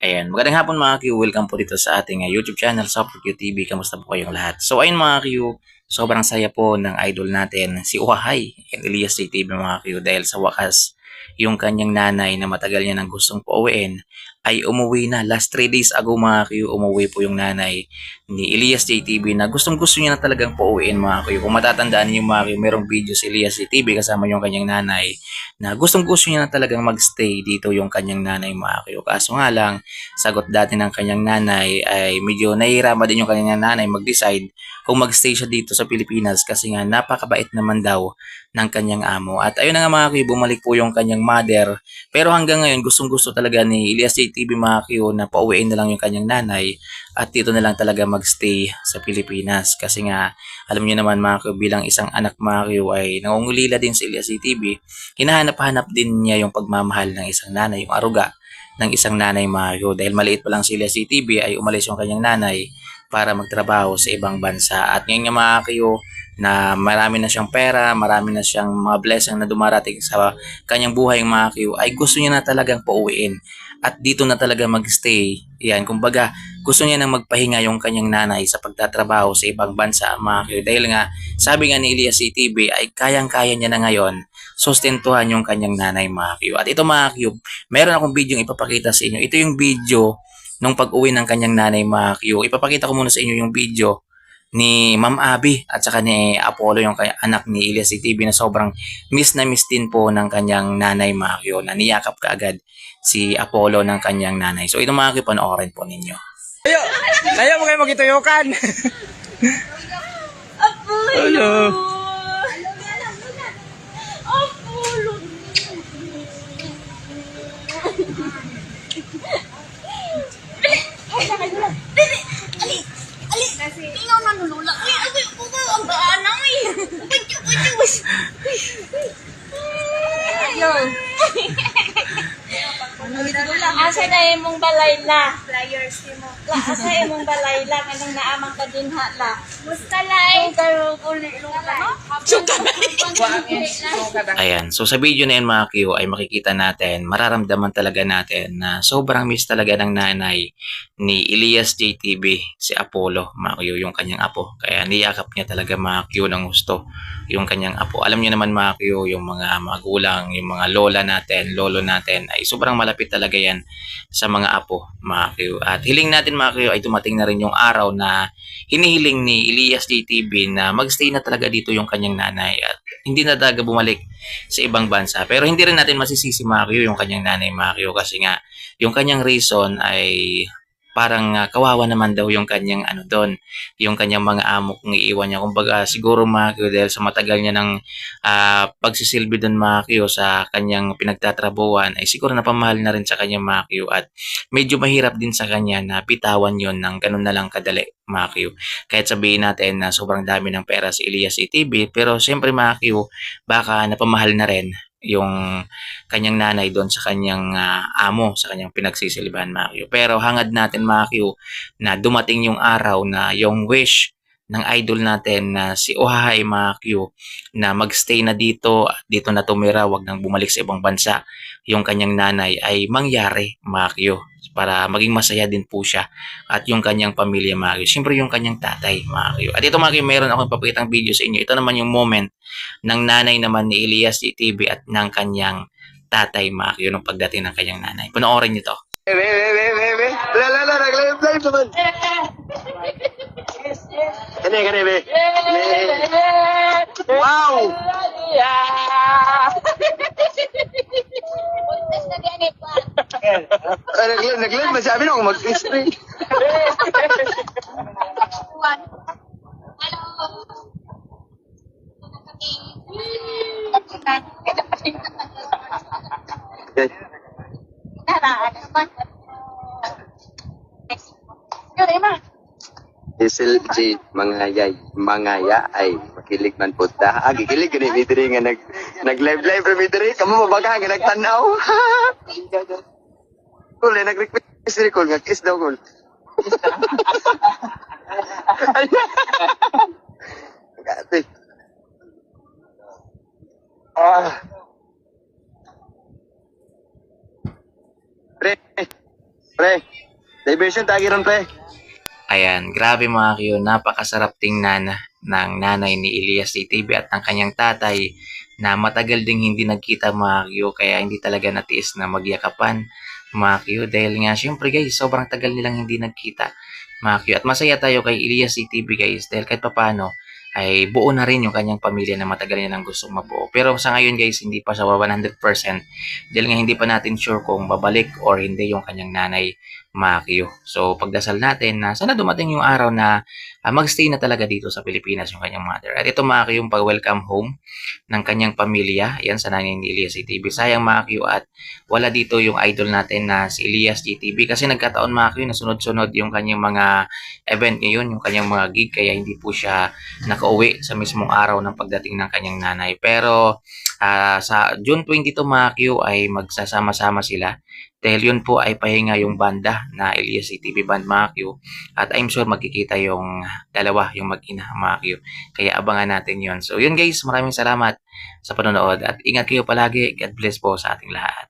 Ayan, magandang hapon mga Q. Welcome po dito sa ating YouTube channel, Super Q TV. Kamusta po kayong lahat? So ayun mga Q, sobrang saya po ng idol natin, si Uhahay, Elias JTV mga Q. Dahil sa wakas, yung kanyang nanay na matagal niya nang gustong pauwiin ay umuwi na. Last 3 days ago mga Q, umuwi po yung nanay ni Elias JTV na gustong gusto niya na talagang pauwiin mga Q. Kung matatandaan niyo mga Q, merong video si Elias JTV kasama yung kanyang nanay na gustong gusto niya na talagang magstay dito yung kanyang nanay mga Q. Kaso nga lang, sagot dati ng kanyang nanay ay medyo nahihirapan din yung kanyang nanay mag-decide kung magstay siya dito sa Pilipinas kasi nga napakabait naman daw ng kanyang amo. At ayun na nga mga Q, bumalik po yung kanyang mother. Pero hanggang ngayon gustong gusto talaga ni Elias JTV mga Q na pauwiin na lang yung kanyang nanay at dito na lang talaga magstay sa Pilipinas. Kasi nga alam niyo naman mga Q, bilang isang anak mga Q ay nangungulila din si Elias JTV. Hinahanap-hanap din niya yung pagmamahal ng isang nanay, yung aruga ng isang nanay Mario. Dahil maliit pa lang sila si TV ay umalis yung kanyang nanay para magtrabaho sa ibang bansa. At ngayon nga mga kayo na marami na siyang pera, marami na siyang mga blessing na dumarating sa kanyang buhay mga kayo, ay gusto niya na talagang pauwiin. At dito na talaga magstay. Yan, kumbaga gusto niya nang magpahinga yung kanyang nanay sa pagtatrabaho sa ibang bansa mga kayo. Dahil nga sabi nga ni Elias CTV ay kayang-kaya niya na ngayon sustentuhan yung kanyang nanay mga Q. At ito mga Q, meron akong video ipapakita sa inyo. Ito yung video nung pag-uwi ng kanyang nanay mga Q. Ipapakita ko muna sa inyo yung video ni Ma'am Abby at saka ni Apollo yung anak ni Elias CTV na sobrang miss na miss din po ng kanyang nanay mga Q na niyakap kaagad si Apollo ng kanyang nanay. So ito mga Q, panoorin po ninyo. Ayo! Ayaw mo kayo magituyokan! Hello! Tingnan na nulula. Uy, ang baanang eh. Ayaw. Asa na imong balay la? Flyers mo. Asa imong balay la? Anong naamang ka din hala? Musta lai? Pero uli Ayan, so sa video na yan mga Q ay makikita natin, mararamdaman talaga natin na sobrang miss talaga ng nanay ni Elias JTV, si Apollo mga Q, yung kanyang apo. Kaya niyakap niya talaga mga Q ng gusto yung kanyang apo. Alam niyo naman mga Q, yung mga magulang, yung mga lola natin, lolo natin ay sobrang malapit talaga yan sa mga apo mga Q. At hiling natin mga Q ay dumating na rin yung araw na hinihiling ni Elias JTV na magstay na talaga dito yung kanyang nanay at hindi na talaga bumalik sa ibang bansa. Pero hindi rin natin masisisi Mario yung kanyang nanay Mario kasi nga yung kanyang reason ay parang kawawa naman daw yung kanyang ano doon, yung kanyang mga amo kung iiwan niya. Kumbaga siguro Mario dahil sa matagal niya ng pagsisilbi doon Mario sa kanyang pinagtatrabuhan ay siguro napamahal na rin sa kanyang Mario at medyo mahirap din sa kanya na bitawan yon ng ganun na lang kadali Mario. Kahit sabihin natin na sobrang dami ng pera si Elias ATV, pero siyempre mga Q, baka napamahal na rin yung kanyang nanay doon sa kanyang amo, sa kanyang pinagsisilbihan mga Q. Pero hangad natin mga Q na dumating yung araw na yung wish ng idol natin na si Uhahay mga Q na magstay na dito, dito na tumira, wag nang bumalik sa ibang bansa yung kanyang nanay ay mangyari mga Q para maging masaya din po siya at yung kanyang pamilya Mario. Siyempre yung kanyang tatay Mario. At ito Mario, meron akong papakitang video sa inyo. Ito naman yung moment ng nanay naman ni Elias TV at ng kanyang tatay Mario nung pagdating ng kanyang nanay. Panoorin niyo to. Nag-live naman! Kani, be! Wow! Nag-live, masabi na ako mag-spray. SLG mangaya ay makilig man po ta. Gikilig gani mi diri nga nag-live mi diri kamo mabaga nga nagtanaw. Kul nag-request diri kul nga kiss daw kul. Gati. Pre. Pre, diversion tagi ron, pre. Ayan, grabe mga Q, napakasarap tingnan ng nanay ni Elias CTV at ng kanyang tatay na matagal ding hindi nagkita mga Q, kaya hindi talaga natiis na magyakapan mga Q. Dahil nga, syempre guys, sobrang tagal nilang hindi nagkita mga Q. At masaya tayo kay Elias CTV guys, dahil kahit papano, ay buo na rin yung kanyang pamilya na matagal niya nang gustong mabuo. Pero sa ngayon guys, hindi pa sa 100% dahil nga hindi pa natin sure kung babalik or hindi yung kanyang nanay Makio. So pagdasal natin na sana dumating yung araw na magstay na talaga dito sa Pilipinas yung kanyang mother. At ito Makio yung pag-welcome home ng kanyang pamilya. Yan sa nanay ni Elias GTV. Sayang Makio at wala dito yung idol natin na si Elias GTV kasi nagkataon Makio na sunod-sunod yung kanyang mga event ngayon, yung kanyang mga gig kaya hindi po siya nakauwi sa mismong araw ng pagdating ng kanyang nanay. Pero sa June 22 mga Q ay magsasama-sama sila dahil yun po ay pahinga yung banda na Elias CTV Band mga Q at I'm sure magkikita yung dalawa yung mag-ina mga Q kaya abangan natin yun. So yun guys, maraming salamat sa panonood at ingat kayo palagi. God bless po sa ating lahat.